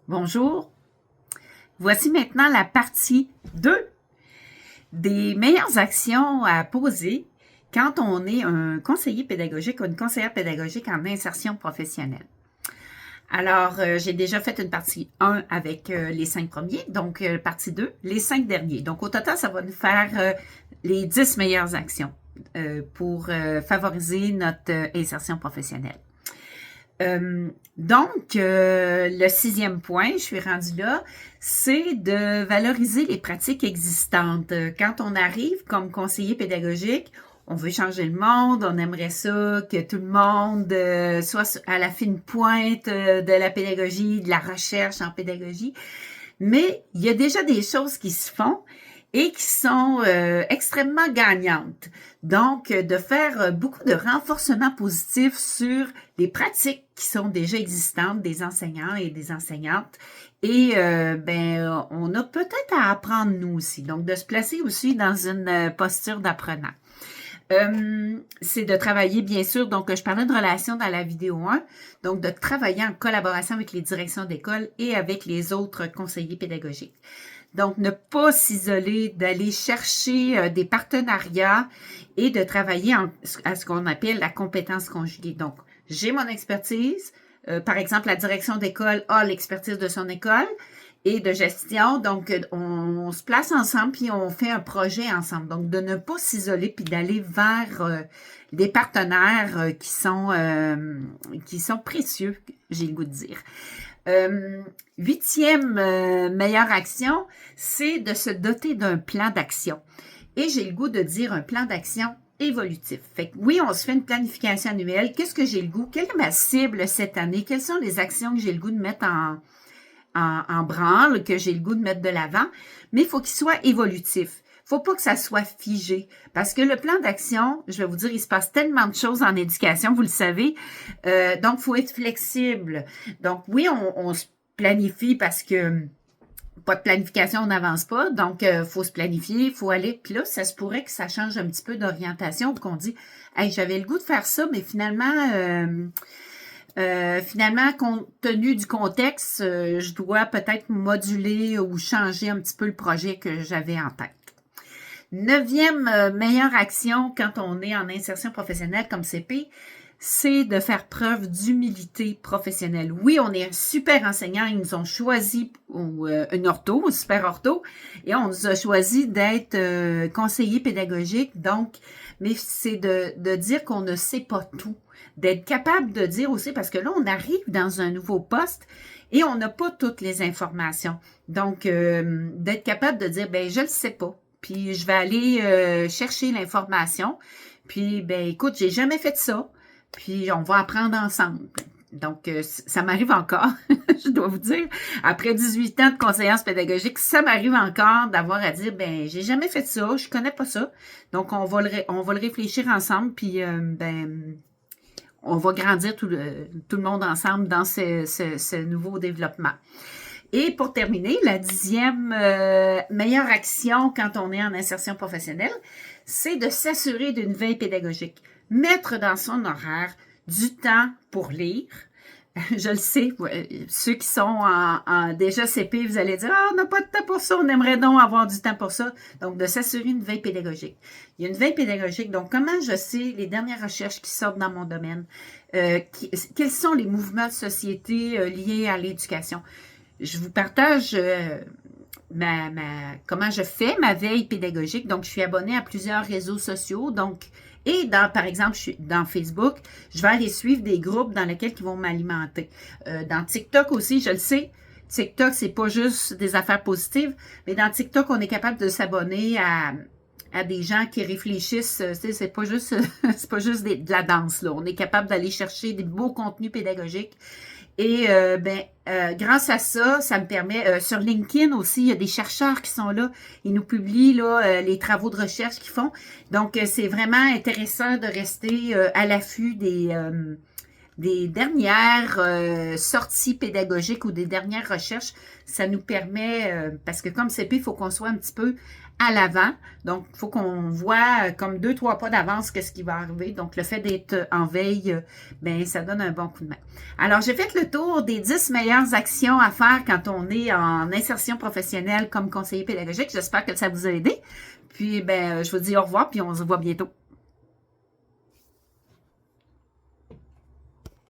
Bonjour. Voici maintenant la partie 2 des meilleures actions à poser quand on est un conseiller pédagogique ou une conseillère pédagogique en insertion professionnelle. Alors, j'ai déjà fait une partie 1 avec les 5 premiers, donc partie 2, les 5 derniers. Donc, au total, ça va nous faire les 10 meilleures actions pour favoriser notre insertion professionnelle. Le 6e point, je suis rendue là, c'est de valoriser les pratiques existantes. Quand on arrive comme conseiller pédagogique, on veut changer le monde, on aimerait ça que tout le monde soit à la fine pointe de la pédagogie, de la recherche en pédagogie. Mais il y a déjà des choses qui se font et qui sont extrêmement gagnantes. Donc, de faire beaucoup de renforcement positif sur les pratiques qui sont déjà existantes des enseignants et des enseignantes. Et on a peut-être à apprendre nous aussi. Donc, de se placer aussi dans une posture d'apprenant. C'est de travailler, bien sûr, donc je parlais de relations dans la vidéo 1, donc de travailler en collaboration avec les directions d'école et avec les autres conseillers pédagogiques. Donc, ne pas s'isoler, d'aller chercher des partenariats et de travailler à ce qu'on appelle la compétence conjuguée. Donc, j'ai mon expertise. Par exemple, la direction d'école a l'expertise de son école et de gestion. Donc, on se place ensemble puis on fait un projet ensemble. Donc, de ne pas s'isoler puis d'aller vers des partenaires qui sont précieux, j'ai le goût de dire. 8e meilleure action, c'est de se doter d'un plan d'action. Et j'ai le goût de dire un plan d'action évolutif. Fait que oui, on se fait une planification annuelle. Qu'est-ce que j'ai le goût? Quelle est ma cible cette année? Quelles sont les actions que j'ai le goût de mettre en branle, que j'ai le goût de mettre de l'avant? Mais il faut qu'il soit évolutif. Faut pas que ça soit figé. Parce que le plan d'action, je vais vous dire, il se passe tellement de choses en éducation, vous le savez. Donc, faut être flexible. Donc, oui, on se planifie parce que pas de planification, on n'avance pas. Donc, faut se planifier, faut aller. Puis là, ça se pourrait que ça change un petit peu d'orientation, qu'on dit, hey, j'avais le goût de faire ça, mais finalement, compte tenu du contexte, je dois peut-être moduler ou changer un petit peu le projet que j'avais en tête. 9e meilleure action quand on est en insertion professionnelle comme CP, c'est de faire preuve d'humilité professionnelle. Oui, on est un super enseignant, ils nous ont choisi une ortho, une super ortho, et on nous a choisi d'être conseiller pédagogique. Donc, mais c'est de dire qu'on ne sait pas tout, d'être capable de dire aussi, parce que là, on arrive dans un nouveau poste et on n'a pas toutes les informations. Donc, d'être capable de dire, ben je le sais pas. Puis je vais aller chercher l'information. Puis, ben écoute, j'ai jamais fait ça. Puis on va apprendre ensemble. Donc, ça m'arrive encore, je dois vous dire. Après 18 ans de conseillance pédagogique, ça m'arrive encore d'avoir à dire, ben j'ai jamais fait ça, je connais pas ça. Donc, on va le réfléchir ensemble, puis on va grandir tout le monde ensemble dans ce nouveau développement. Et pour terminer, la 10e meilleure action quand on est en insertion professionnelle, c'est de s'assurer d'une veille pédagogique. Mettre dans son horaire du temps pour lire. Je le sais, ceux qui sont déjà CP, vous allez dire « Ah, on n'a pas de temps pour ça, on aimerait donc avoir du temps pour ça. » Donc, de s'assurer une veille pédagogique. Il y a une veille pédagogique, donc comment je sais les dernières recherches qui sortent dans mon domaine? Quels sont les mouvements de société liés à l'éducation? Je vous partage comment je fais ma veille pédagogique. Donc, je suis abonnée à plusieurs réseaux sociaux. Donc, par exemple, je suis dans Facebook, je vais aller suivre des groupes dans lesquels ils vont m'alimenter. Dans TikTok aussi, je le sais, TikTok, c'est pas juste des affaires positives, mais dans TikTok, on est capable de s'abonner à des gens qui réfléchissent, c'est pas juste de la danse, là. On est capable d'aller chercher des beaux contenus pédagogiques. Et grâce à ça, ça me permet, sur LinkedIn aussi, il y a des chercheurs qui sont là, ils nous publient là les travaux de recherche qu'ils font. Donc, c'est vraiment intéressant de rester à l'affût des dernières sorties pédagogiques ou des dernières recherches, ça nous permet, parce que comme CP, il faut qu'on soit un petit peu à l'avant. Donc, il faut qu'on voit comme 2-3 pas d'avance qu'est-ce qui va arriver. Donc, le fait d'être en veille, ben ça donne un bon coup de main. Alors, j'ai fait le tour des 10 meilleures actions à faire quand on est en insertion professionnelle comme conseiller pédagogique. J'espère que ça vous a aidé. Puis, ben, je vous dis au revoir, puis on se voit bientôt.